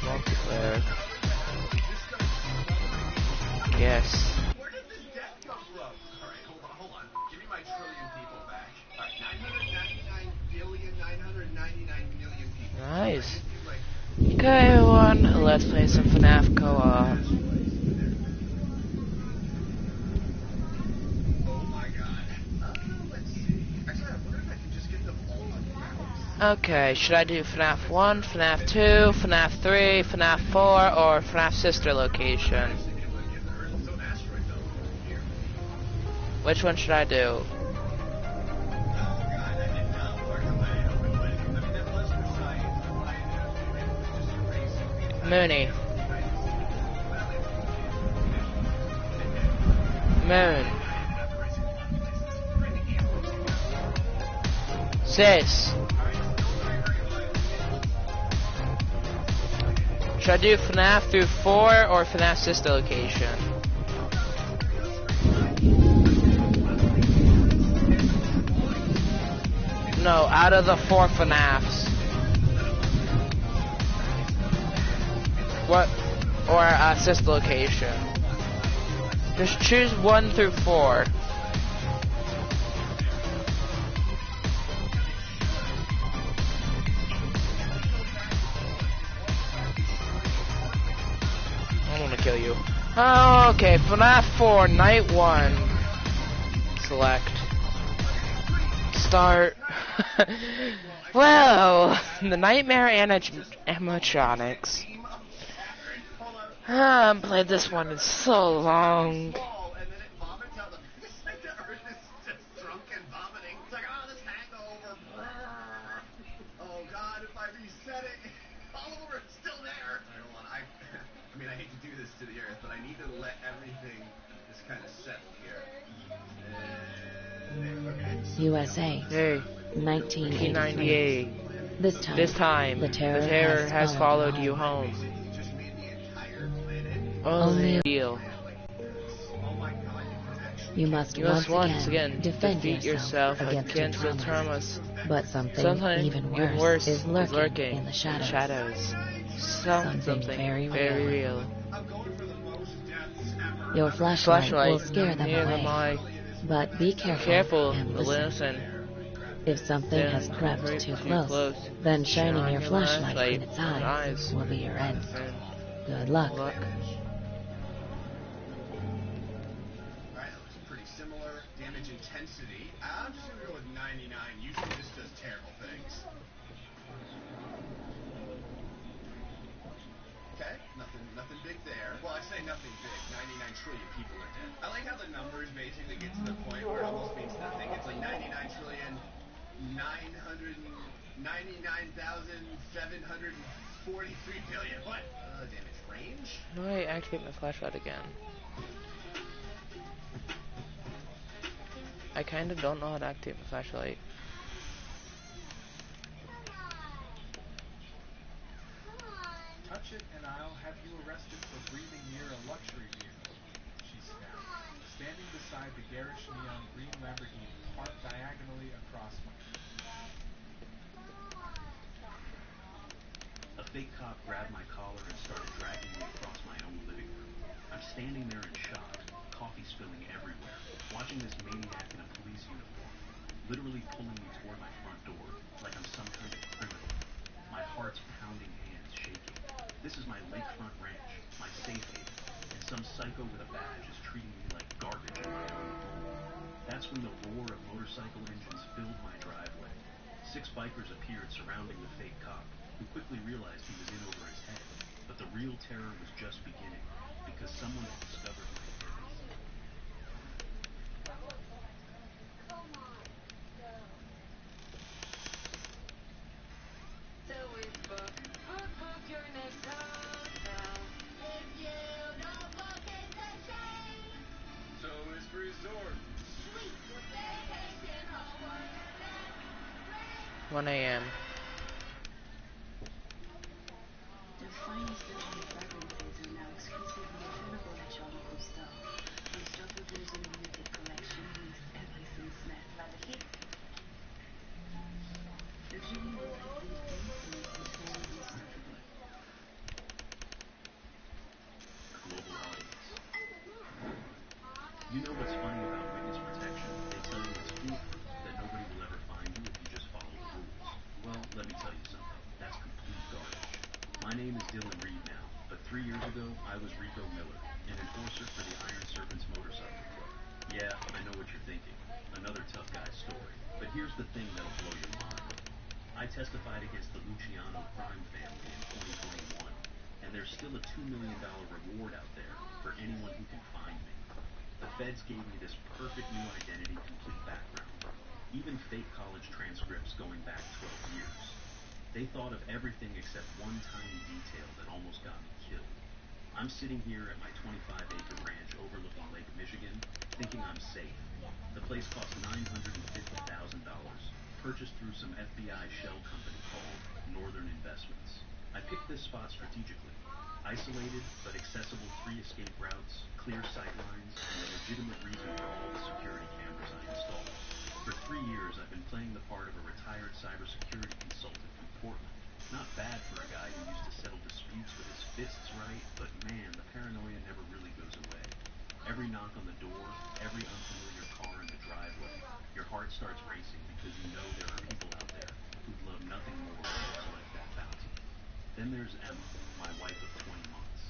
multiplayer. Yes. Where did this death come from? Alright, hold on. Give me my trillion people back. Alright, 999,999,000,000 people. Nice. Okay, everyone, let's play some FNAF co-op. Oh my god. Let's see. Actually, I wonder if I can just get them all to bounce. Okay, should I do FNAF 1, FNAF 2, FNAF 3, FNAF 4, or FNAF sister location? Which one should I do? Mooney. Moon. Sis. Should I do FNAF through 4 or FNAF sister location? No, out of the 4 FNAFs. What? Or sister location. Just choose 1 through 4. I'm gonna kill you. Oh, okay, FNAF 4, Night 1. Select. Start. Well, the Nightmare animatronics. I haven't played this one in so long. Oh god, if I reset it, Oliver, it's still there. Alright, hold on. I mean, I hate to do this to the earth, but I need to let everything just kind of settle here. Okay. USA. Hey. 1998. This time, the terror has followed you home. Only a deal. You must once again defend yourself against the traumas. But something even worse is lurking in the shadows. Something very real. Your flashlight will scare them away. But be careful and listen. If something has crept too close, then shining your flashlight in its eyes will be your end. Good luck. Alright, that looks pretty similar. Damage intensity. I'm just gonna go with 99. Usually this does terrible things. Okay, nothing big there. Well, I say nothing big. 99 trillion people are dead. I like how the numbers basically get to the point where it almost means nothing. It's like 99 trillion, 999,743 billion. What? Damage range? How do I activate my flashlight again? I kind of don't know how to activate my flashlight. Touch it and I'll have you arrested for breathing near a luxury vehicle, she snapped, standing beside the garish neon green Lamborghini parked diagonally across from her. A fake cop grabbed my collar and started dragging me across my own living room. I'm standing there in shock, coffee spilling everywhere, watching this maniac in a police uniform, literally pulling me toward my front door, like I'm some kind of criminal. My heart's pounding, hands shaking. This is my lakefront ranch, my safe haven, and some psycho with a badge is treating me like garbage in my own. That's when the roar of motorcycle engines filled my driveway. 6 bikers appeared surrounding the fake cop, who quickly realized he was in over his head. But the real terror was just beginning, because someone had discovered my hidden. So is resort. 1 a.m. The finest Italian fragrances are now exclusively available at your local store. Unstoppables in limited collection makes everything smell like a hit. The genuine complete paint makes it very unstoppable. My name is Dylan Reed now, but 3 years ago, I was Rico Miller, an enforcer for the Iron Serpents Motorcycle Club. Yeah, I know what you're thinking. Another tough guy story. But here's the thing that'll blow your mind. I testified against the Luciano crime family in 2021, and there's still a $2 million reward out there for anyone who can find me. The feds gave me this perfect new identity, complete background. Even fake college transcripts going back 12 years. They thought of everything except one tiny detail that almost got me killed. I'm sitting here at my 25-acre ranch overlooking Lake Michigan, thinking I'm safe. The place cost $950,000, purchased through some FBI shell company called Northern Investments. I picked this spot strategically. Isolated, but accessible 3 escape routes, clear sight lines, and a legitimate reason for all the security cameras I installed. For 3 years, I've been playing the part of a retired cybersecurity consultant from Portland. Not bad for a guy who used to settle disputes with his fists, right? But man, the paranoia never really goes away. Every knock on the door, every unfamiliar car in the driveway, your heart starts racing because you know there are people out there who'd love nothing more than to collect that bounty. Then there's Emma, my wife of 20 months.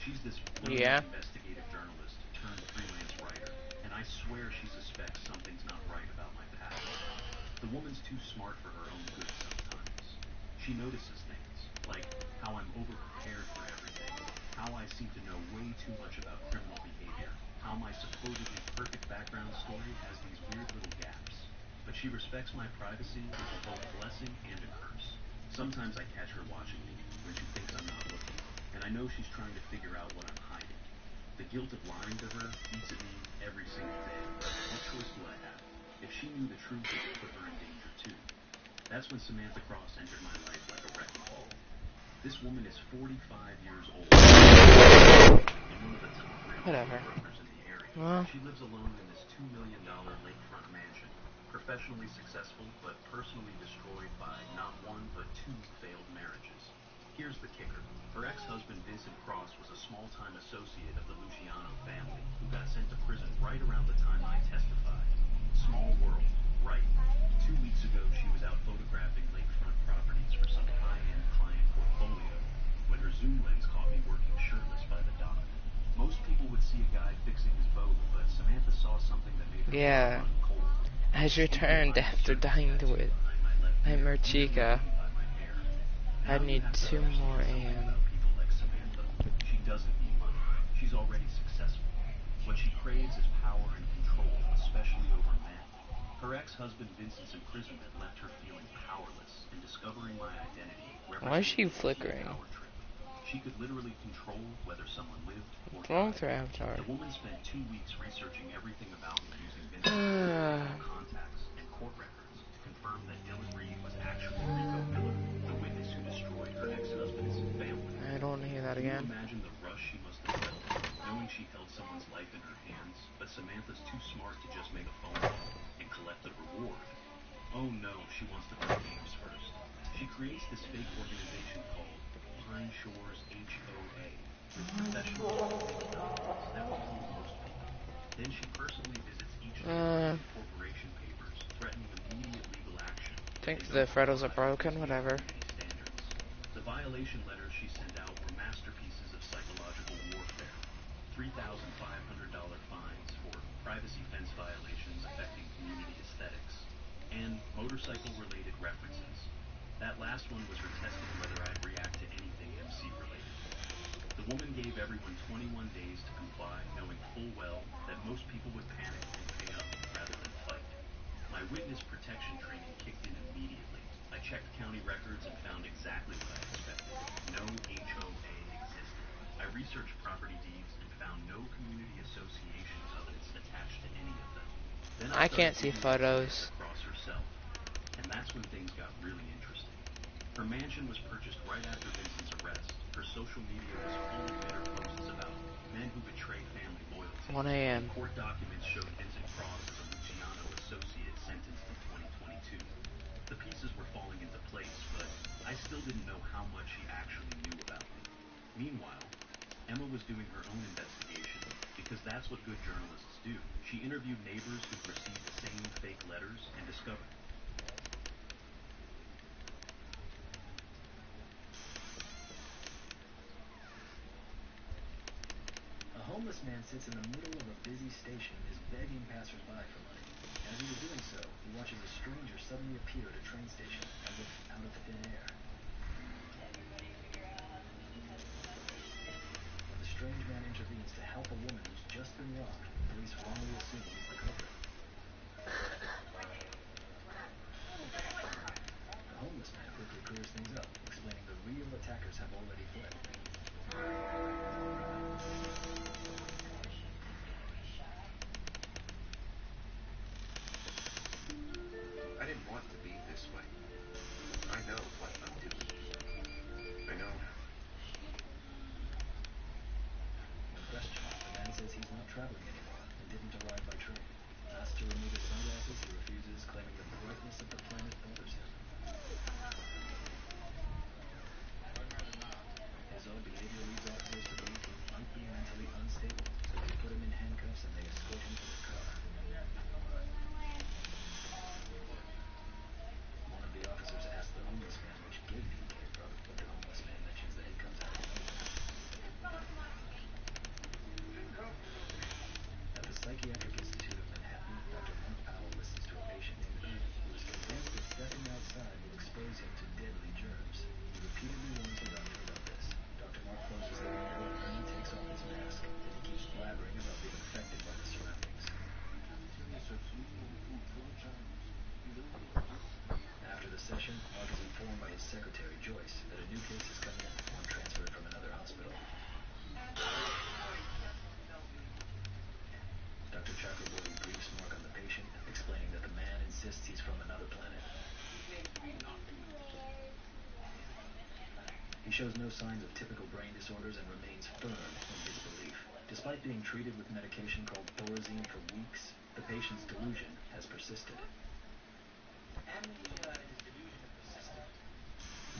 She's this brilliant investigative journalist turned freelance writer, and I swear she suspects something's not right about my past. The woman's too smart for her own good sometimes. She notices things, like how I'm overprepared for everything, how I seem to know way too much about criminal behavior, how my supposedly perfect background story has these weird little gaps. But she respects my privacy, which is both a blessing and a curse. Sometimes I catch her watching me when she thinks I'm not looking, and I know she's trying to figure out what I'm hiding. The guilt of lying to her eats at me every single day. What choice do I have? If she knew the truth, it would put her in danger too. That's when Samantha Cross entered my life like a wrecking ball. This woman is 45 years old and one of the top real estate brokers in the area. She lives alone in this $2 million lakefront mansion, professionally successful but personally destroyed by not one but 2 failed marriages. Here's the kicker. Her ex-husband Vincent Cross was a small-time associate of the Luciano family who got sent to prison right around the time I testified. Small world, right? 2 weeks ago, she was out photographing lakefront properties for some high-end client portfolio when her zoom lens caught me working shirtless by the dock. Most people would see a guy fixing his boat, but Samantha saw something that made her run cold. Has returned after dying with Nightmare Chica. I need 2 more AM. She doesn't need money. She's already successful. What she craves is power and control, especially over men. Her ex-husband Vincent's imprisonment left her feeling powerless, and discovering my identity Why is she flickering? She could literally control whether someone lived or What's died. her avatar? The woman spent 2 weeks researching everything about me using Vincent's contacts and court records to confirm that Dylan Reed was actually Rico Miller, the witness who destroyed her ex-husband's family. I don't want to hear that again. Can you imagine the rush she must have felt, knowing she held someone's life in her hands, but Samantha's too smart to just make a phone call and collect the reward? Oh no, she wants to play games first. She creates this fake organization called Pine Shores HOA, with professionals holding documents that would fool most people. Then she personally visits each corporation papers, threatening immediate legal action. Think the photos are broken, whatever. The violation letters she sent out were masterpieces of psychological warfare. $3,500 fines for privacy fence violations affecting community aesthetics, and motorcycle-related references. That last one was her testing whether I'd react to anything MC-related. The woman gave everyone 21 days to comply, knowing full well that most people would panic and pay up rather than fight. My witness protection training kicked in immediately. I checked county records and found exactly what I expected. No HOA existed. I researched property deeds and found no community association covenants attached to any of them. Then I can't see photos. Across herself. And that's when things got really interesting. Her mansion was purchased right after Vincent's arrest. Her social media was full of bitter posts about men who betray family loyalty. 1 AM. Court documents showed Vincent Cross as a Luciano associate sentenced in 2022. The pieces were falling into place, but I still didn't know how much she actually knew about me. Meanwhile, Emma was doing her own investigation, because that's what good journalists do. She interviewed neighbors who'd received the same fake letters and discovered homeless man sits in the middle of a busy station and is begging passersby for money. As he was doing so, he watches a stranger suddenly appear at a train station, as if out of thin air. When the strange man intervenes to help a woman who's just been robbed, police wrongly assume he's the culprit. The homeless man quickly clears things up, explaining the real attackers have already fled. I didn't want to be this way. I know what I'm doing. I know now. When questioned, the man says he's not traveling anymore and didn't arrive by train. Asked to remove his sunglasses, he refuses, claiming the brightness of the planet bothers him. His own behavior leads officers to believe he might be mentally unstable, so they put him in handcuffs and they escort him to the car. One of the officers asks the homeless man which gate he came from, but the homeless man mentions that he comes out of nowhere. At the Psychiatric Institute of Manhattan, Dr. Mark Powell listens to a patient named Ernie who is convinced that stepping outside will expose him to deadly germs. He repeatedly warns the doctor about this. Dr. Mark closes the window and Ernie takes off his mask. Then he keeps blabbering about being affected by the surroundings. After the session, Mark is informed by his secretary, Joyce, that a new case has come in, one transferred from another hospital. Dr. Chakraborty briefs Mark on the patient, explaining that the man insists he's from another planet. He shows no signs of typical brain disorders and remains firm in his belief. Despite being treated with medication called Thorazine for weeks, the patient's delusion has persisted.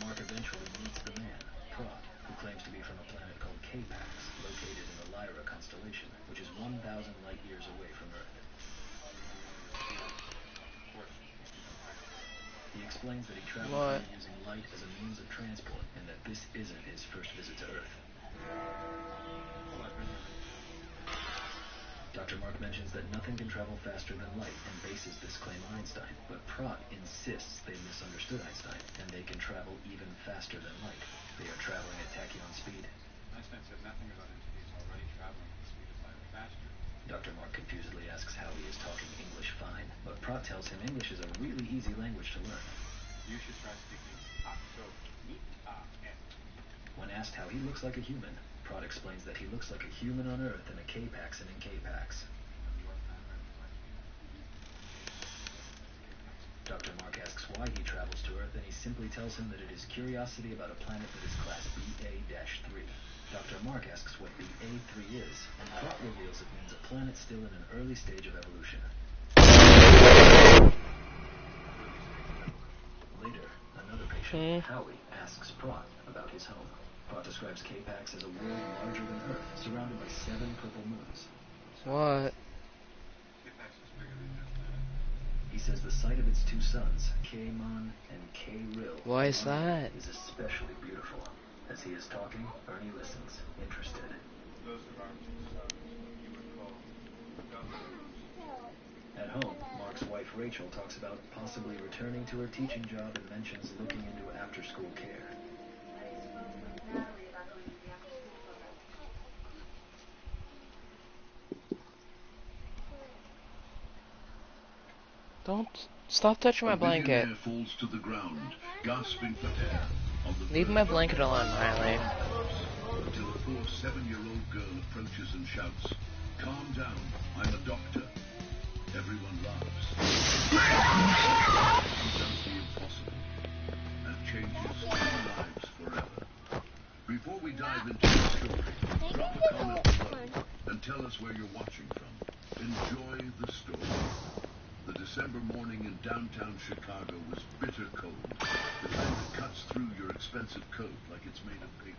Mark eventually meets the man, Prot, who claims to be from a planet called K-Pax, located in the Lyra constellation, which is 1,000 light years away from Earth. He explains that he traveled here using light as a means of transport, and that this isn't his first visit to Earth. Dr. Mark mentions that nothing can travel faster than light and bases this claim on Einstein, but Prot insists they misunderstood Einstein, and they can travel even faster than light. They are traveling at tachyon speed. Einstein said nothing about entities already traveling at the speed of light or faster. Dr. Mark confusedly asks how he is talking English fine, but Prot tells him English is a really easy language to learn. You should try speaking When asked how he looks like a human, Prot explains that he looks like a human on Earth and a K-Paxan in K-Pax. Dr. Mark asks why he travels to Earth, and he simply tells him that it is curiosity about a planet that is class BA-3. Dr. Mark asks what BA-3 is, and Prot reveals it means a planet still in an early stage of evolution. Later, another patient, Howie, asks Prot about his home. Prot describes K-Pax as a world larger than Earth, surrounded by 7 purple moons. What? He says the sight of its 2 suns, K-Mon and K-Ril, Why is that? is especially beautiful. As he is talking, Ernie listens, interested. Those are our 2 sons, what you would call governors. At home, Mark's wife Rachel talks about possibly returning to her teaching job and mentions looking into after-school care. Don't stop touching my blanket. Falls to the ground, gasping for air. Leave my blanket alone, Riley. Until a poor 7-year-old girl approaches and shouts, "Calm down, I'm a doctor." Everyone laughs. She does the impossible and changes 2 lives forever. Before we dive into the story, drop a comment below and tell us where you're watching from. Enjoy the story. The December morning in downtown Chicago was bitter cold, the kind that cuts through your expensive coat like it's made of paper.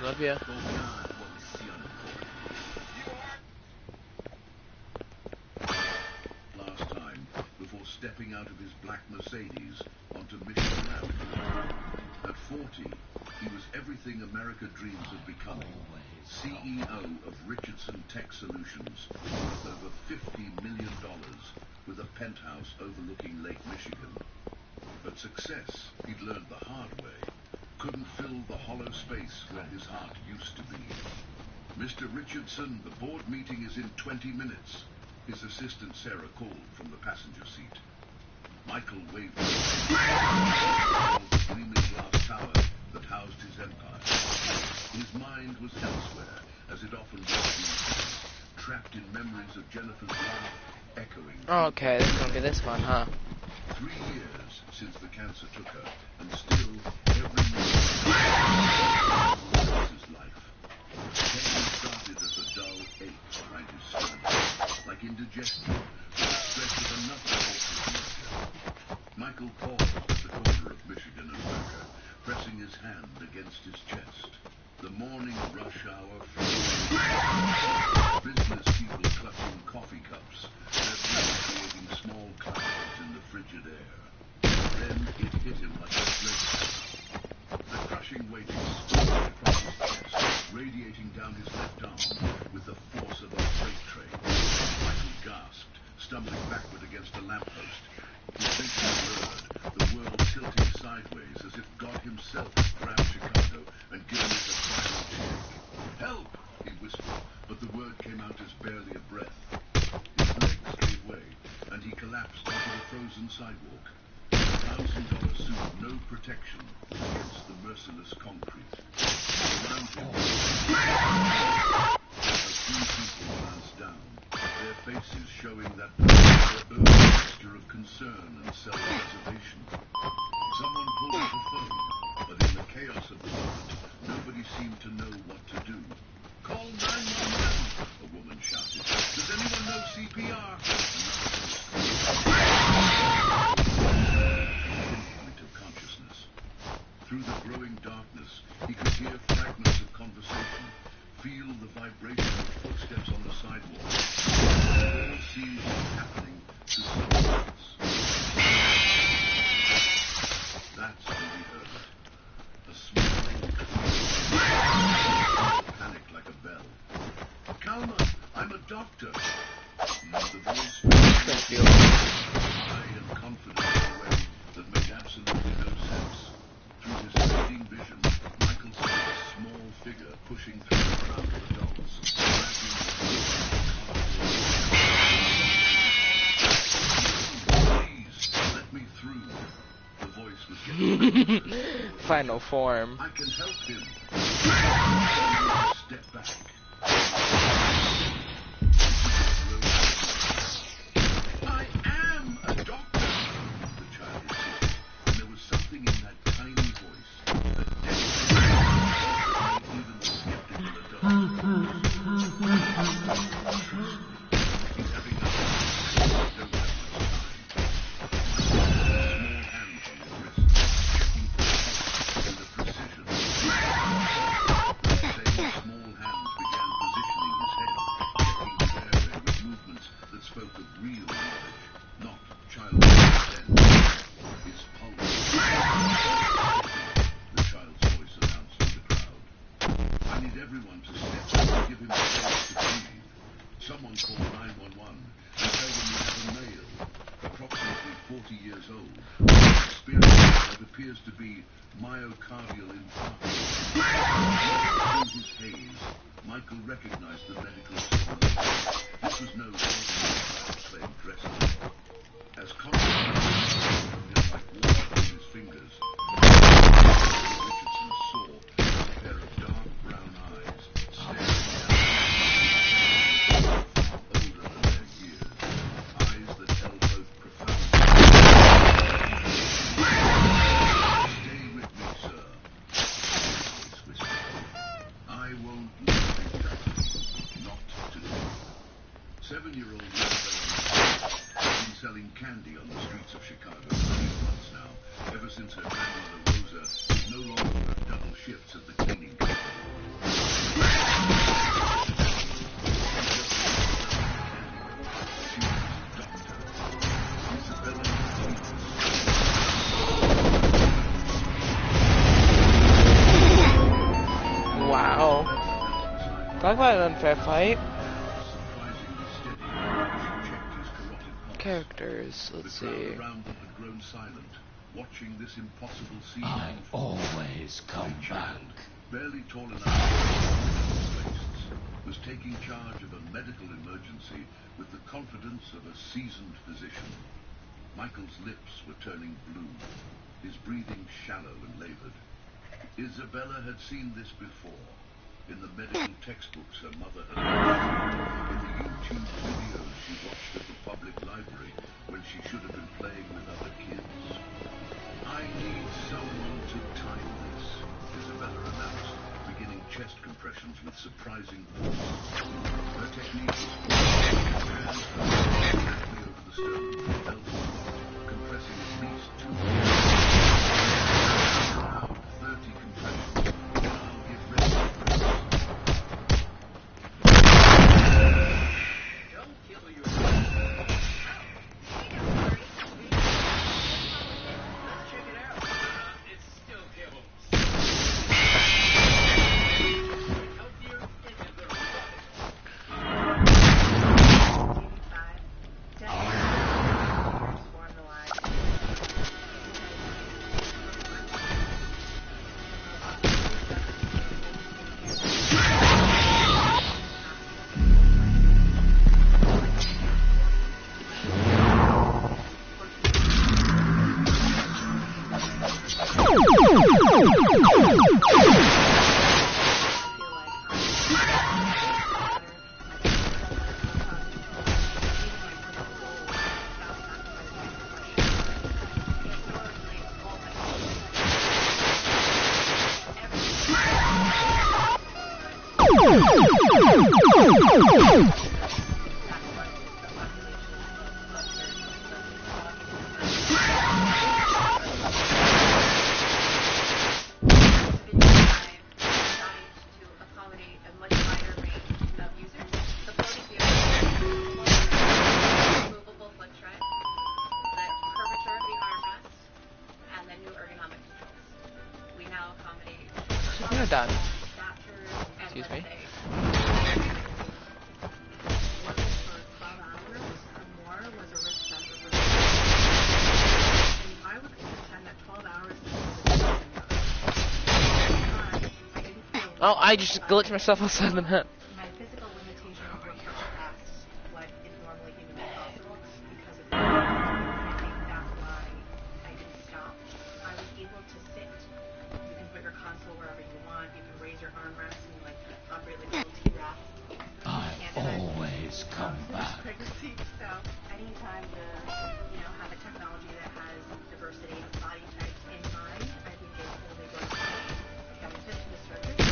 Love ya. Last time, stepping out of his black Mercedes onto Michigan Avenue. At 40, he was everything America dreams of becoming. CEO of Richardson Tech Solutions, worth over $50 million, with a penthouse overlooking Lake Michigan. But success, he'd learned the hard way, couldn't fill the hollow space where his heart used to be. Mr. Richardson, the board meeting is in 20 minutes. His assistant Sarah called from the passenger seat. Michael waved the gleaming glass tower that housed his empire. His mind was elsewhere, as it often was these days, trapped in memories of Jennifer's laugh echoing. Okay, this is gonna be this one, huh? 3 years since the cancer took her, and still every moment of his life. Pain started as a dull ache behind his sternum, like indigestion, or the stress of another awful murder. Michael paused at the corner of Michigan and Berker, pressing his hand against his chest. The morning rush hour flowed. Business people clutching coffee cups, their breath creating small clouds in the frigid air. Then it hit him like a sledgehammer. The crushing weight exploded across his chest, radiating down his left arm with the force of a freight train. Michael gasped, stumbling backward against a lamppost. His vision blurred, the world tilting sideways as if God himself had grabbed Chicago and given it a final shake. "Help!" he whispered, but the word came out as barely a breath. His legs gave way, and he collapsed onto the frozen sidewalk. $1,000 suit, no protection against the merciless concrete. Around him, a few people glanced down, their faces showing that early mixture of concern and self-preservation. Someone pulled out a phone, but in the chaos of the moment, nobody seemed to know what to do. "Call 911, a woman shouted. "Does anyone know CPR?" Pinpoint of consciousness. Through the growing darkness, he could hear fragments of conversation, feel the vibration of footsteps on the sidewalk. It all seemed to be happening to someone else. That's when he heard it. A small panic like a bell. "Calma, I'm a doctor." The voice high and confident in a way that made absolutely no sense. Through his fading vision, Michael saw a small figure pushing through the crowd of adults, dragging "Please, let me through." The voice was getting Final form. "I can help him." Step back. "I am a doctor," the child insisted, and there was something in that tiny voice that made even the skeptical adult. "He's having a hard time. Don't have much time." Small hands on his wrist, checking for the pulse and the precision. The same small hands began positioning his head, checking his airway with movements that spoke of real knowledge, not childish sense. His pulse. The child's voice announced to the crowd. "I need everyone to step back and give him a chance to breathe. Someone call 911 and tell them we have a male, approximately 40 years old, experiencing what appears to be myocardial infarction." Through his haze, Michael recognized the medical explanation. This was no ordinary claim dressing. As consciousness from him like water through his fingers, Richardson saw a pair of dark brown eyes staring down far older than their years, eyes that held both profound. "Stay with me, sir," the voice whispered. "I won't let you die. Not today." 7-year-old has been selling candy on the streets of Chicago for 8 months now, ever since her grandmother Rosa could no longer work double shifts at the cleaning company. She was a doctor. Isabella Talk about an unfair fight. Surprisingly steady as he checked his carotid pulse. Characters, let's The crowd see. around them had grown silent, watching this impossible scene I unfold. always come back. Barely tall enough to his waists, was taking charge of a medical emergency with the confidence of a seasoned physician. Michael's lips were turning blue, his breathing shallow and labored. Isabella had seen this before, in the medical textbooks her mother had read, in the YouTube videos she watched at the public library when she should have been playing with other kids. I need someone to time this, Isabella announced, beginning chest compressions with surprising force. Her technique was hands exactly over the sternum, belt compressing at least 2 minutes. Now 30 compressions. Now get ready for this. Don't kill yourself. Let's check it out. It's still kibbles. Healthier isn't the You're done. Excuse me. Oh, I just glitched myself outside the map. My physical limitations were past what is normally humanly possible because of that. I think that's why I didn't stop. I was able to sit. You can put your console wherever you want. You can raise your armrest and like operate like a little T-Rex. I always come back. Pregnancy. So I need time to, have a technology that has diversity of body types in mind. I think it's really going to be a fit to the surgery.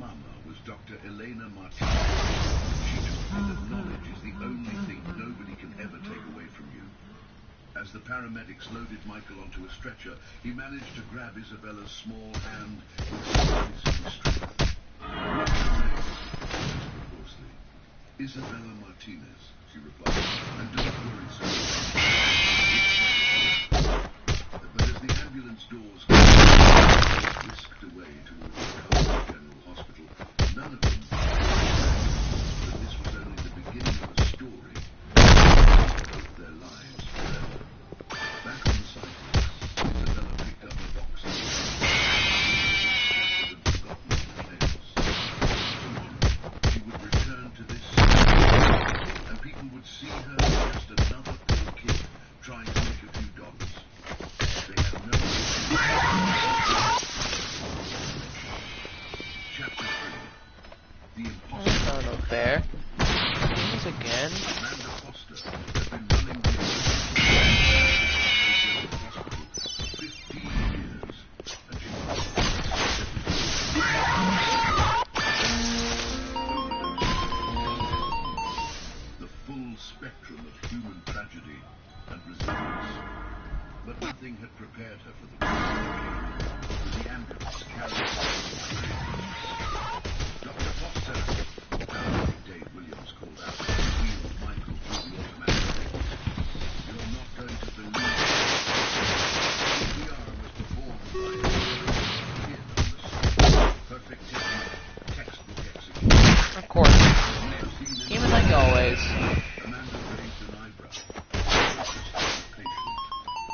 mama was Dr. Elena Martinez. She taught me that knowledge is the only thing nobody can ever take away from you. As the paramedics loaded Michael onto a stretcher, he managed to grab Isabella's small hand with surprising strength. "What's your name?" hoarsely. "Isabella Martinez," she replied. "And don't worry, sir. But as the ambulance doors whisked away towards the General Hospital, none of them realized that this was only the beginning of a story that broke their lives forever. Back on the sidewalk, Isabella picked up a box of scattered and forgotten nails. Tomorrow, she would return to this and people would see her as just another poor kid trying to make a few dollars. They had no idea. Chapter 3. The Impossible. That's not unfair. This again. Amanda Foster had been running the hospital 15 years, and she the full spectrum of human tragedy and resilience. But nothing had prepared her for the when the ambulance carried Dr. Foster, Dave Williams called out, wheeled Michael through the automatic gates. "You're not going to believe it. CPR was performed by a kid on the street. Perfect technique, textbook execution." Of course. Never seen anything Even like always. Amanda raised an eyebrow. Focused on the patient.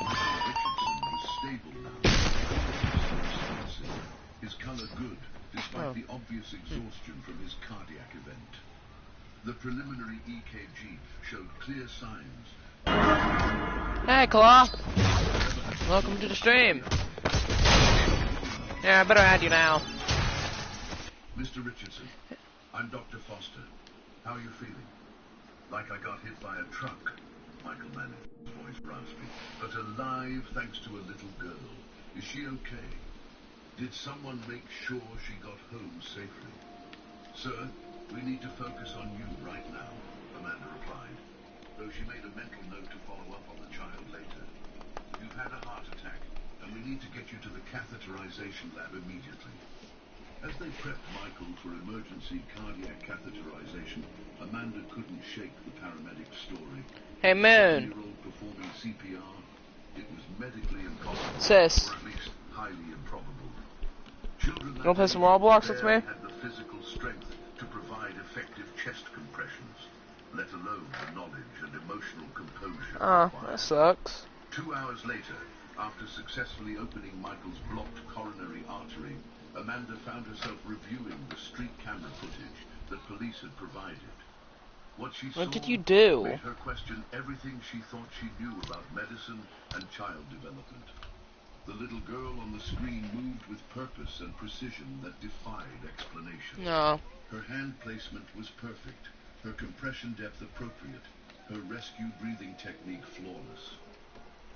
Michael Richardson was stable now. His color good, despite the obvious exhaustion from his cardiac event. The preliminary EKG showed clear signs. Hey, Claw. Welcome to the stream. Yeah, I better add you now. "Mr. Richardson, I'm Dr. Foster. How are you feeling?" "Like I got hit by a truck," Michael managed, his voice raspy. "But alive thanks to a little girl. Is she okay? Did someone make sure she got home safely?" "Sir, we need to focus on you right now," Amanda replied, though she made a mental note to follow up on the child later. "You've had a heart attack, and we need to get you to the catheterization lab immediately." As they prepped Michael for emergency cardiac catheterization, Amanda couldn't shake the paramedic's story. Hey, Moon. 7-year-old performing CPR, it was medically impossible, Sis. or at least highly improbable. Children You wanna play some Roblox with me? had the physical strength to provide effective chest compressions, let alone the knowledge and emotional composure Oh, required. that sucks. 2 hours later, after successfully opening Michael's blocked coronary artery, Amanda found herself reviewing the street camera footage that police had provided. What she saw What did you do? made her question everything she thought she knew about medicine and child development. The little girl on the screen moved with purpose and precision that defied explanation. No. Her hand placement was perfect, her compression depth appropriate, her rescue breathing technique flawless.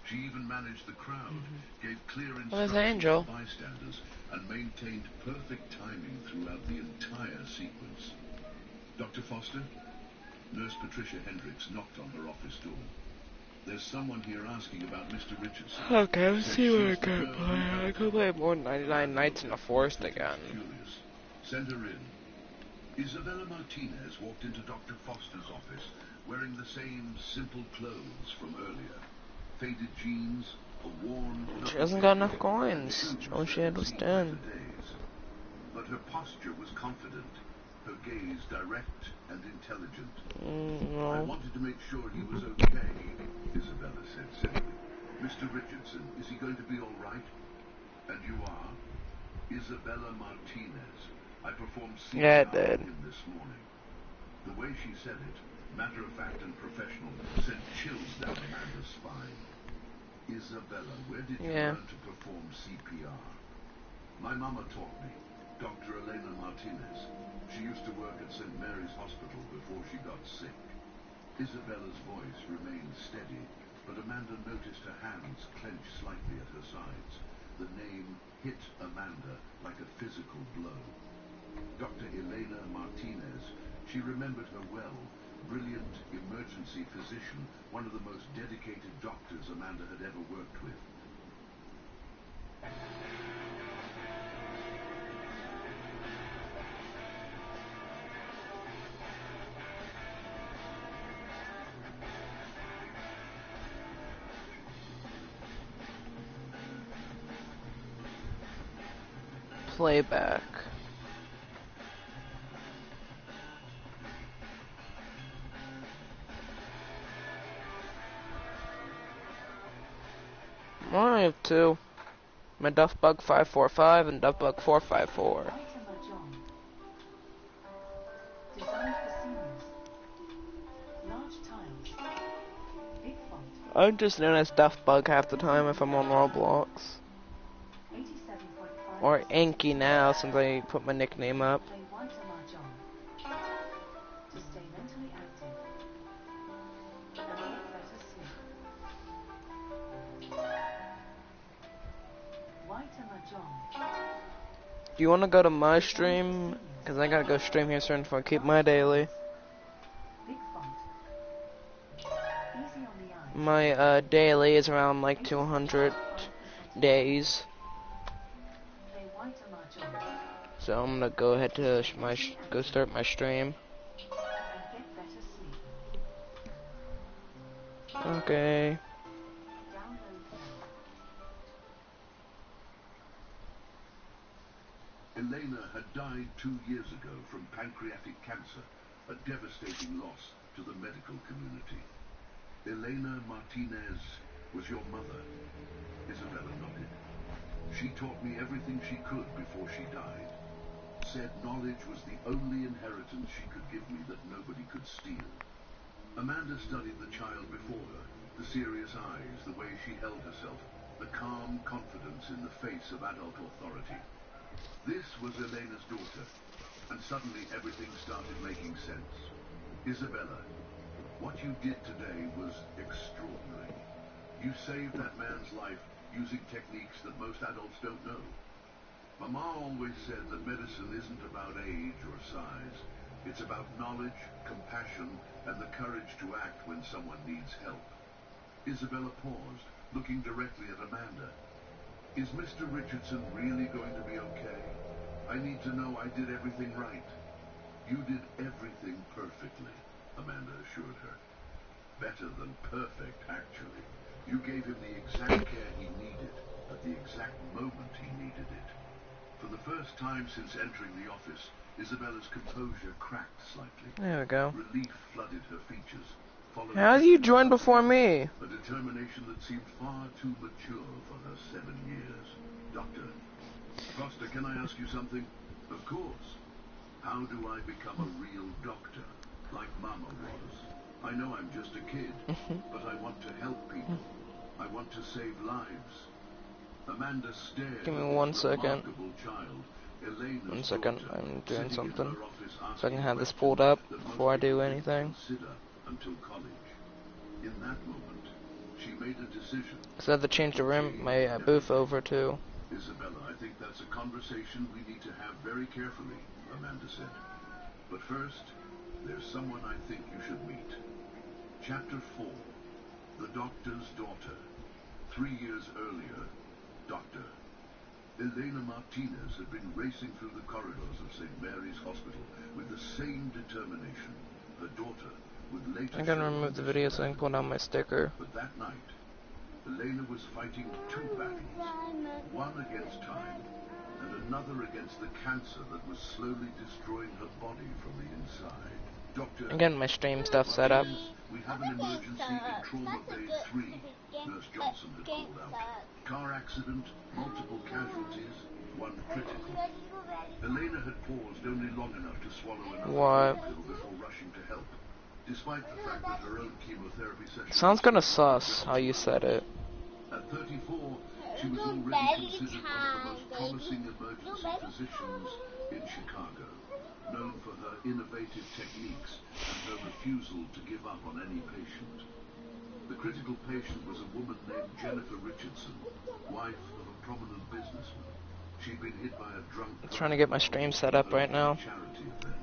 She even managed the crowd, gave clear instructions Angel? to bystanders, and maintained perfect timing throughout the entire sequence. "Dr. Foster?" Nurse Patricia Hendricks knocked on her office door. "There's someone here asking about Mr. Richardson." Okay, let's Said see what I she's the can girl play. who I helped could her. play more 99 Nights in the Forest again. Furious. "Send her in." Isabella Martinez walked into Dr. Foster's office wearing the same simple clothes from earlier. Faded jeans, a worn... She hasn't got enough coins. All she had was 10. But her posture was confident, her gaze direct and intelligent. No. "I wanted to make sure he was okay," Isabella said simply. "Mr. Richardson, is he going to be all right?" "And you are?" "Isabella Martinez. I performed CPR on him this morning." The way she said it, matter-of-fact and professional, sent chills down Amanda's spine. "Isabella, where did you learn to perform CPR?" "My mama taught me, Dr. Elena Martinez. She used to work at St. Mary's Hospital before she got sick." Isabella's voice remained steady, but Amanda noticed her hands clench slightly at her sides. The name hit Amanda like a physical blow. Dr. Elena Martinez. She remembered her well. Brilliant emergency physician, one of the most dedicated doctors Amanda had ever worked with. Playback. I have two. My Duffbug 545 and Duffbug 454. Designed for seniors. Large tiles. Big font. I'm just known as Duffbug half the time if I'm on Roblox. 87.5. Or Anki now since I put my nickname up. Play white mahjong. To stay mentally active. And get better sleep. White mahjong. Do you want to go to my stream? Because I gotta go stream here soon before I keep my daily. Big font. Easy on the eye. My daily is around like 200 days. Play white mahjong. So I'm gonna go ahead to go start my stream. And get better sleep. Okay. Download now. Elena had died 2 years ago from pancreatic cancer, a devastating loss to the medical community. Elena Martinez was your mother. Isabella nodded. She taught me everything she could before she died. Said knowledge was the only inheritance she could give me that nobody could steal. Amanda studied the child before her, the serious eyes, the way she held herself, the calm confidence in the face of adult authority. This was Elena's daughter, and suddenly everything started making sense. Isabella, what you did today was extraordinary. You saved that man's life using techniques that most adults don't know. Mama always said that medicine isn't about age or size. It's about knowledge, compassion, and the courage to act when someone needs help. Isabella paused, looking directly at Amanda. Is Mr. Richardson really going to be okay? I need to know I did everything right. You did everything perfectly, Amanda assured her. Better than perfect, actually. You gave him the exact care he needed, at the exact moment he needed it. For the first time since entering the office, Isabella's composure cracked slightly. There we go. Relief flooded her features. How did you join before me? A determination that seemed far too mature for her 7 years. Doctor, Foster, can I ask you something? Of course. How do I become a real doctor, like Mama was? I know I'm just a kid, but I want to help people. I want to save lives. Amanda stared. Give me 1 second. Child, Elena's 1 second, daughter, I'm doing something. So I can asking have this questions pulled up that most before I do people didn't anything. consider until college. In that moment, she made a decision. So I have to change the room, my booth over to. Isabella, I think that's a conversation we need to have very carefully, Amanda said. But first, there's someone I think you should meet. Chapter 4, The Doctor's Daughter. 3 years earlier, Doctor. Elena Martinez had been racing through the corridors of St. Mary's Hospital with the same determination. Her daughter would later... I'm gonna remove the video so I can pull down my sticker. But that night, Elena was fighting 2 battles. One against time, and another against the cancer that was slowly destroying her body from the inside. Doctor... I'm getting my stream stuff set up. We have an emergency in Trauma Bay 3, Nurse Johnson had called out. Car accident, multiple casualties, 1 critical. Elena had paused only long enough to swallow another pill before rushing to help. Despite the fact that her own chemotherapy session... Sounds kinda sus, how you said it. At 34, she was already considered one of the most promising emergency physicians in Chicago, known for her innovative techniques and her refusal to give up on any patient. The critical patient was a woman named Jennifer Richardson, wife of a prominent businessman. She'd been hit by a drunk I'm trying to get my stream set up right now. charity event.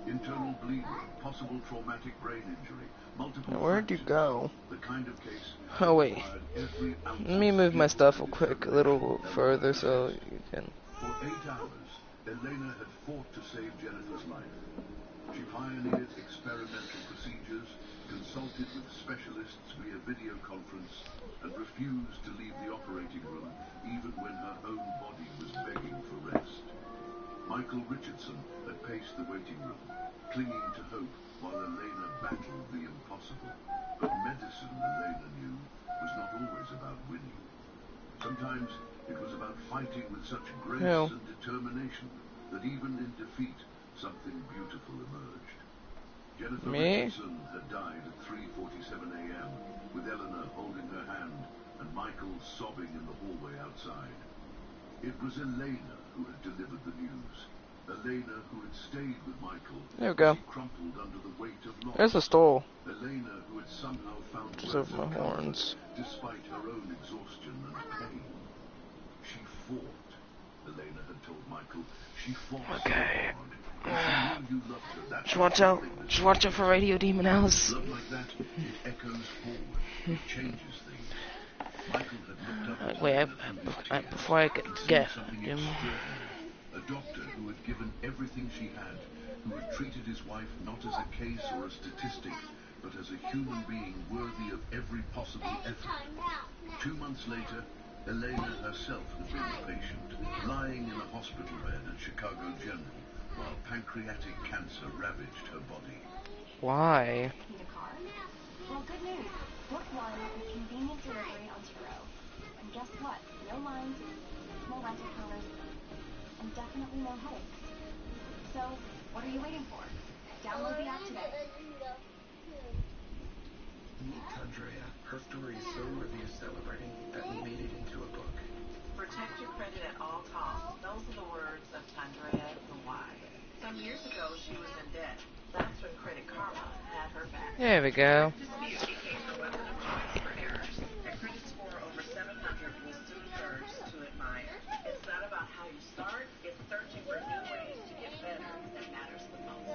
Internal bleeding, possible traumatic brain injury, multiple Where'd you go? the kind of case Oh wait. every ounce Let me move my stuff real quick a little further so you can. For 8 hours, Elena had fought to save Jennifer's life. She pioneered experimental procedures, consulted with specialists via video conference, and refused to leave the operating room even when her own body was begging for rest. Michael Richardson had paced the waiting room, clinging to hope while Elena battled the impossible. But medicine, Elena knew, was not always about winning. Sometimes it was about fighting with such grace and determination that even in defeat, something beautiful emerged. Jennifer Richardson had died at 3:47 a.m., with Eleanor holding her hand and Michael sobbing in the hallway outside. It was Elena who had delivered the news. Elena who had stayed with Michael. There we go. She crumpled under the weight of loss. There's the stole. Elena who had somehow found of my horns. despite her own exhaustion and pain. She fought. Elena had told Michael. She fought so hard. You loved her. That's Just watch out for Radio Demon Alice. Love like that, it echoes forward. It changes things. Michael had looked up Wait, before I get him. A doctor who had given everything she had, who had treated his wife not as a case or a statistic, but as a human being worthy of every possible effort. 2 months later, Elena herself had been the patient, lying in a hospital bed at Chicago General, while pancreatic cancer ravaged her body. Why? Need a car? Well, good news. Book one with convenient delivery on Turo. And guess what? No lines, no rental counters, and definitely no headaches. So, what are you waiting for? Download the app today. Meet Andrea. Her story is so worthy of celebrating that we made it into a book. Protect your credit at all costs. Those are the words of Andrea the Wise. Some years ago, she was in debt. That's when Credit Karma had her back. There we go. Dispute became the weapon of choice for errors. A credit score over 700 was two-thirds to admire. It's not about how you start. It's searching for new ways to get better that matters the most.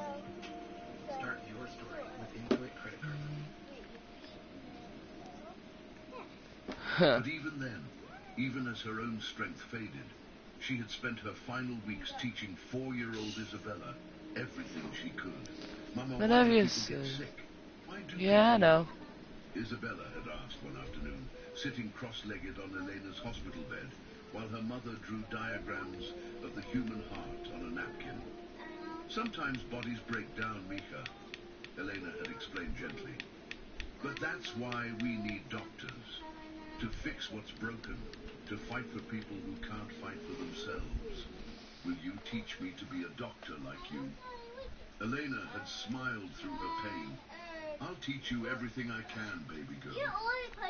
Start your story with Intuit Credit Karma. But even then, even as her own strength faded, she had spent her final weeks teaching 4-year-old Isabella everything she could. Mama, why do people get sick? Why do I know. Isabella had asked one afternoon, sitting cross-legged on Elena's hospital bed, while her mother drew diagrams of the human heart on a napkin. Sometimes bodies break down, Mika, Elena had explained gently. But that's why we need doctors. To fix what's broken, to fight for people who can't fight for themselves. Will you teach me to be a doctor like you? Elena had smiled through her pain. I'll teach you everything I can, baby girl.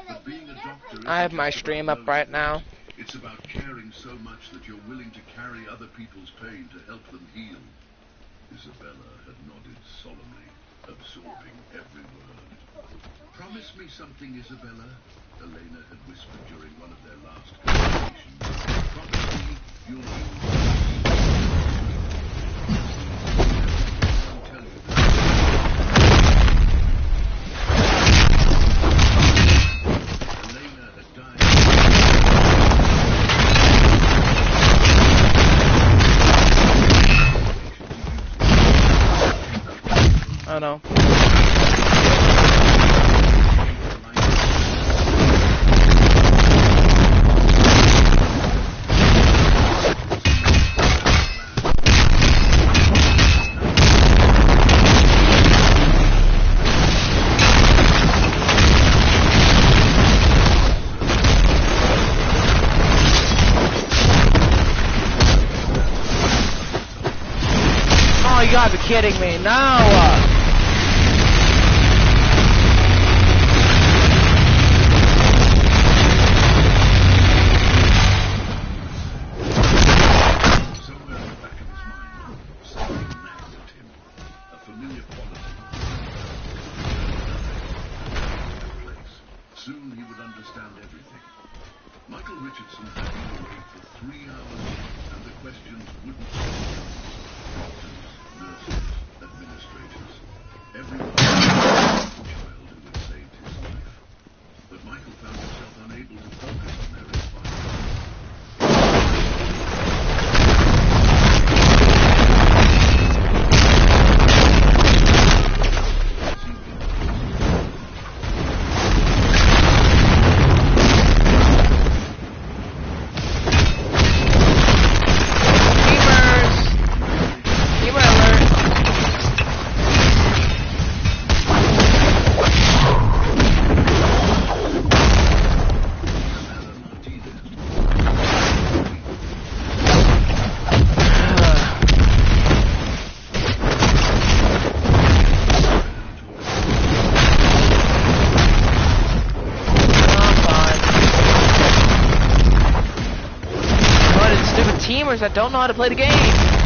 But being a doctor I have my stream up right now. It's about caring so much that you're willing to carry other people's pain to help them heal. Isabella had nodded solemnly, absorbing every word. Promise me something, Isabella, Elena had whispered during one of their last conversations. Promise me you'll do I'll tell you that. Elena had died. I know. Oh, you gotta be kidding me. No! Somewhere in the back of his mind, something nagged at him. A familiar quality. Soon he would understand everything. Michael Richardson had been away for 3 hours. wouldn't say doctors, nurses, administrators, everyone child who had saved his life. But Michael found himself unable to focus on their advice. That don't know how to play the game.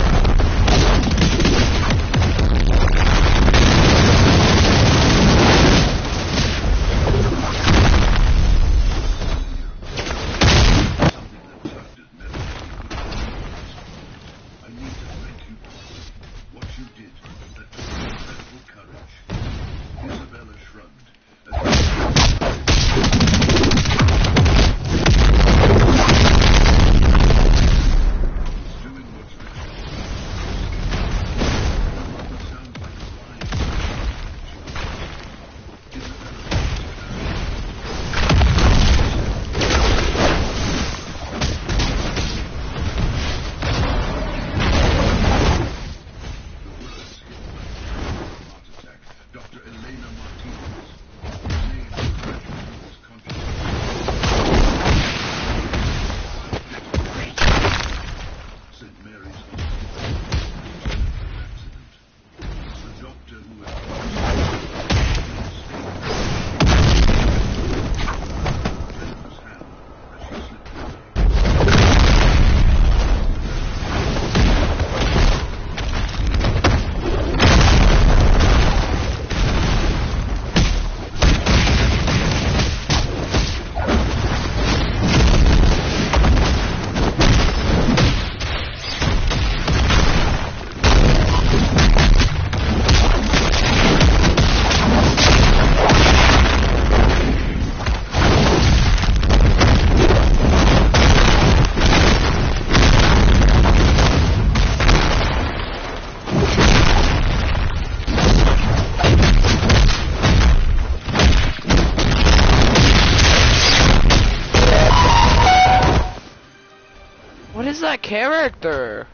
That character.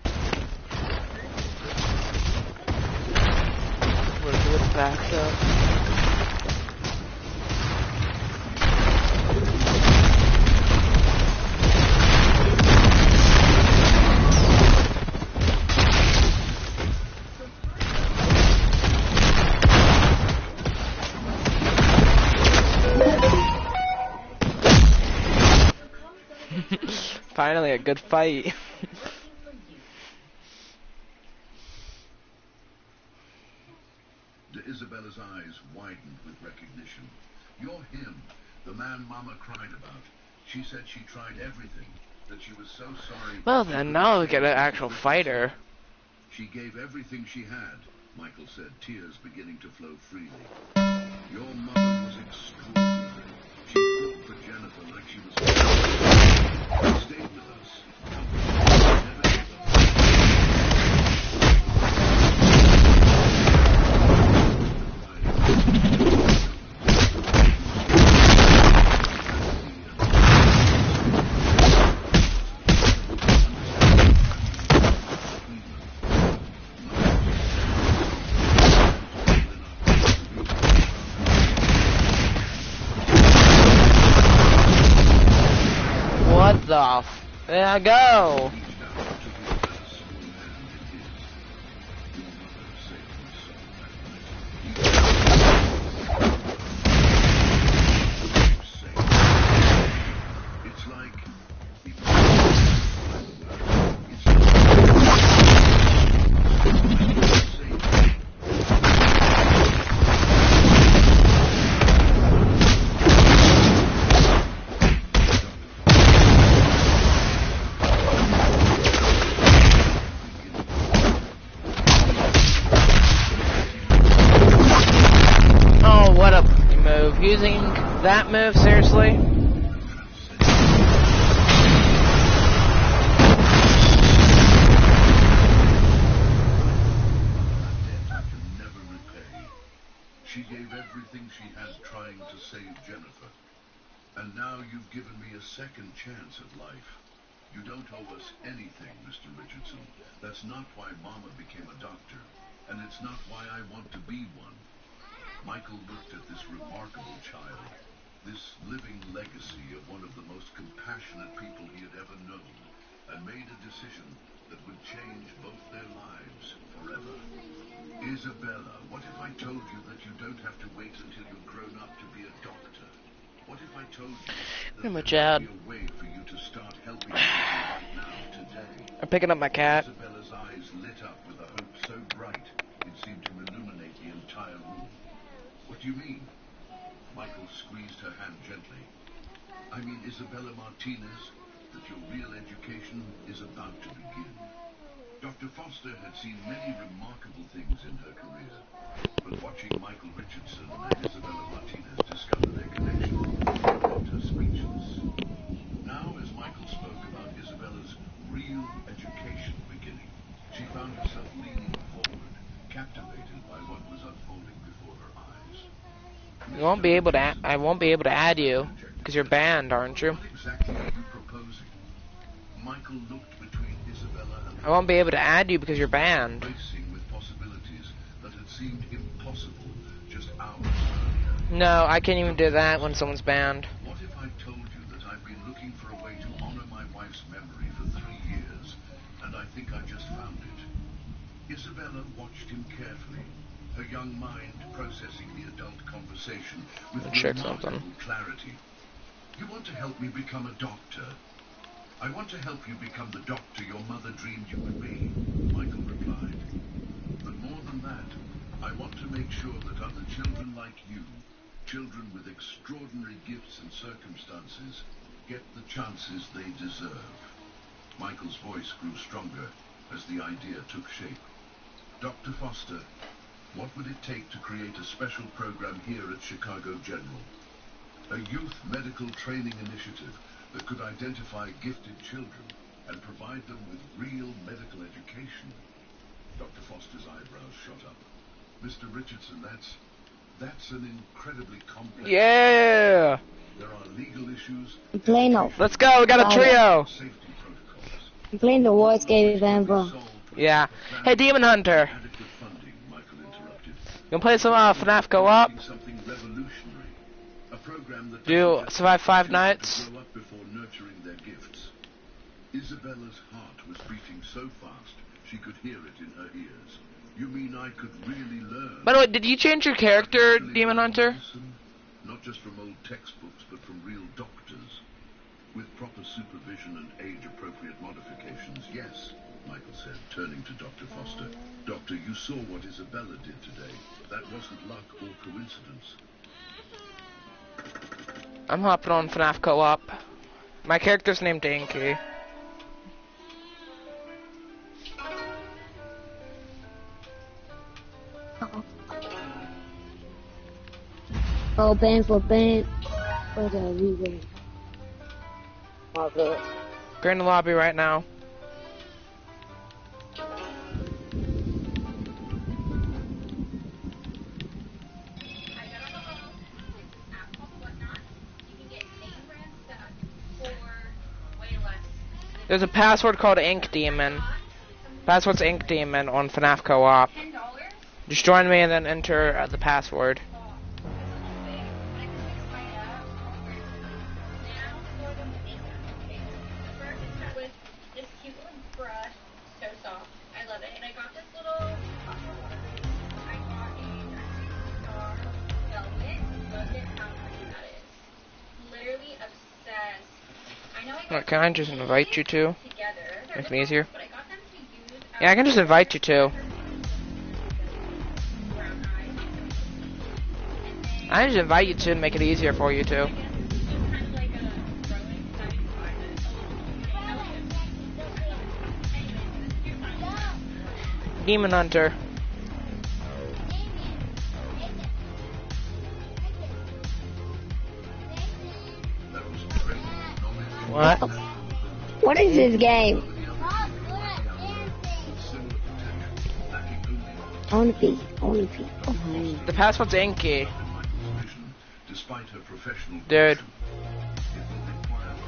We're good back up. Finally, a good fight. Isabella's eyes widened with recognition. You're him, the man Mama cried about. She said she tried everything, that she was so sorry. Well then, now we get an actual fighter. She gave everything she had, Michael said, tears beginning to flow freely. Your mother was extraordinary. She fought for Jennifer like she was she stayed with us. Never gave What the f- There I go! using that move, seriously? She gave everything she had trying to save Jennifer. And now you've given me a second chance at life. You don't owe us anything, Mr. Richardson. That's not why Mama became a doctor. And it's not why I want to be one. Michael looked at this remarkable child, this living legacy of one of the most compassionate people he had ever known, and made a decision that would change both their lives forever. Isabella, what if I told you that you don't have to wait until you're grown up to be a doctor? What if I told you that there might be a way for you to start helping people right now, today? I'm picking up my cat. Isabella's eyes lit up with a hope so bright it seemed to illuminate the entire room. What do you mean? Michael squeezed her hand gently. I mean, Isabella Martinez, that your real education is about to begin. Dr. Foster had seen many remarkable things in her career, but watching Michael Richardson and Isabella Martinez discover their connection left her speechless. Now, as Michael spoke about Isabella's real education beginning, she found herself leaning forward, captivated by what was unfolding before her eyes. You won't be able to. I won't be able to add you because you're banned, aren't you? What exactly are you proposing? Michael looked between Isabella and I won't be able to add you because you're banned. racing with possibilities that had seemed impossible just hours earlier. No, I can't even do that when someone's banned. What if I told you that I've been looking for a way to honor my wife's memory for 3 years, and I think I just found it? Isabella watched him carefully, her young mind processing the adult conversation with remarkable clarity. You want to help me become a doctor? I want to help you become the doctor your mother dreamed you would be, Michael replied. But more than that, I want to make sure that other children like you, children with extraordinary gifts and circumstances, get the chances they deserve. Michael's voice grew stronger as the idea took shape. Dr. Foster, what would it take to create a special program here at Chicago General? A youth medical training initiative that could identify gifted children and provide them with real medical education. Dr. Foster's eyebrows shot up. Mr. Richardson, that's an incredibly complex... Yeah! There are legal issues... Let's go, we got a trio! Safety protocols. I'm playing the Wars game, Amber. Yeah. Hey, Demon Hunter! Adequate funding, Michael interrupted. You wanna play some FNAF co-op? Something revolutionary. A program that Do Survive 5 Nights? grow up before nurturing their gifts. Isabella's heart was beating so fast she could hear it in her ears. You mean I could really learn? By the way, did you change your character, Demon Hunter? Not just from old textbooks, but from real doctors. With proper supervision and age-appropriate modifications, yes, Michael said, turning to Dr. Foster. Doctor, you saw what Isabella did today. That wasn't luck or coincidence. I'm hopping on FNAF co-op. My character's named Dinky. Oh, ban for ban. For the reason. Okay. We're in the lobby right now. There's a password called Ink Demon. Password's Ink Demon on FNAF Co-op. Just join me and then enter the password. Can I just invite you to? Make it easier. Yeah, I can just invite you to. I just invite you to and make it easier for you to. Demon Hunter. What? What is this game? I wanna pee. Oh. The password's Inky. Despite her professional Dude.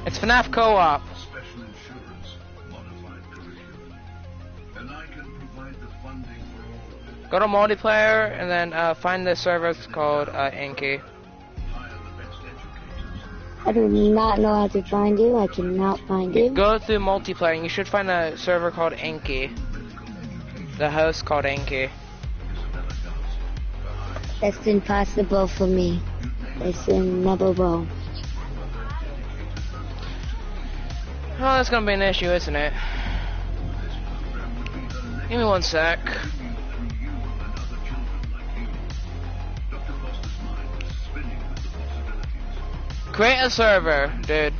It's FNAF co-op. special insurance, modified curriculum. And I can provide the funding for all of it. Go to multiplayer and then find the server. It's called Inky. Hire the best educators. I do not know how to find you. I cannot find you. Go through multiplayer and you should find a server called Inky. The host called Inky. That's impossible for me. It's immovable. Oh, that's gonna be an issue, isn't it? Give me 1 sec. Create a server, dude.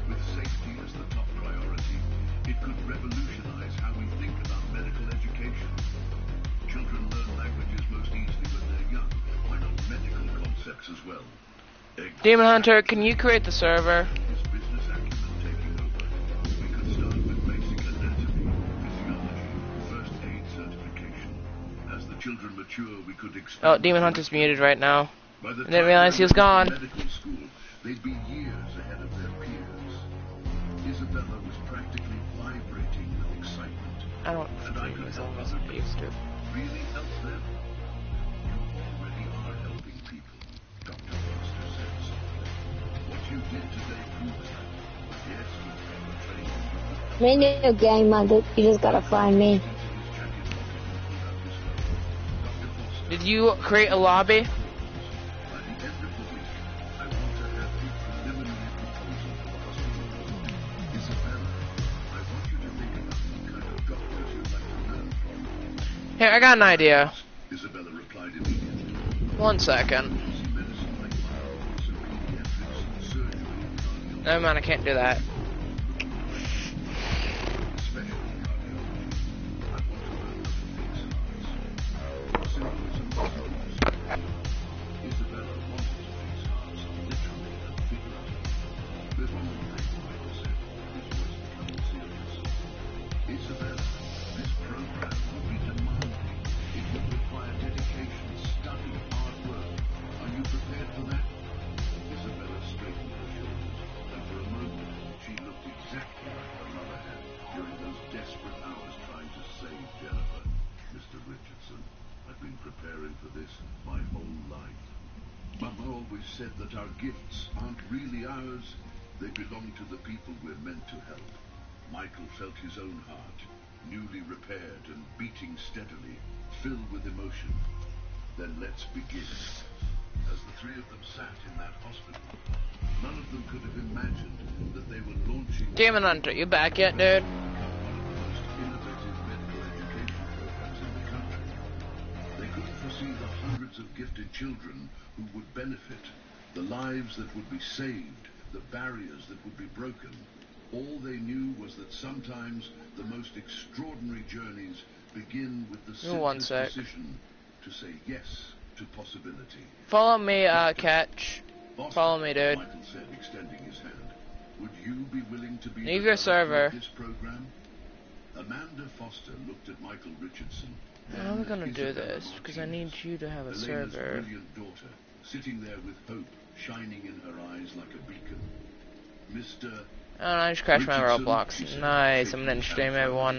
With safety as the top priority, it could revolutionize how we think about medical education. Children learn languages most easily when they're young. Why not medical concepts as well? Demon Hunter, can you create the server? His business acumen taking over. We could start with basic anatomy, physiology, first aid certification. As the children mature, we could expand. Oh, Demon Hunter's muted right now. By the I didn't realize he was gone. medical school, they'd be years ahead of their peers. Isabella was practically vibrating with excitement. I don't And I could help as other I used to. really help them. You already are helping people, Dr. Foster says. What you did today proves that. Yes, with proper training. Me new game, mother. You just gotta find me. Did you create a lobby? By the end of the week, I want to have a preliminary proposal for the hospital. Isabella, I want you to think about the kind of doctors you'd like to learn from. Here, I got an idea. Isabella replied immediately. 1 second. Medicine like mine, some pediatrics, surgery, Never mind, I can't do that. especially cardiology. I want to learn what fix hearts. Simple as a puzzle. Isabella wanted to fix hearts, literally and figuratively. Before Michael said, his voice becoming serious. Isabella, this program will be demanding. It will require dedication, study, hard work. Are you prepared for that? Isabella straightened her shoulders, and for a moment she looked exactly like her mother had during those desperate hours trying to save Jennifer. Mr. Richardson, I've been preparing for this my whole life. Mama always said that our gifts aren't really ours. They belong to the people we're meant to help. Michael felt his own heart, newly repaired and beating steadily, filled with emotion. Then let's begin. As the three of them sat in that hospital, none of them could have imagined that they were launching Demon Hunter, you back yet, dude? one of the most innovative medical education programs in the country. They couldn't foresee the hundreds of gifted children who would benefit, the lives that would be saved, the barriers that would be broken. All they knew was that sometimes the most extraordinary journeys begin with the One simplest sec. decision to say yes to possibility. Follow me, Catch. Foster, Follow me, dude. Michael said, extending his hand. Would you be willing to be Leave the your director server. of this program? Amanda Foster looked at Michael Richardson. How am I then gonna at do Isabella this? Because I need Martinez, you to have a Elena's server. brilliant daughter, sitting there with hope shining in her eyes like a beacon. Mr. Oh, I just crashed my Richardson, Roblox. she said, Nice, I'm shaking gonna his stream hand everyone.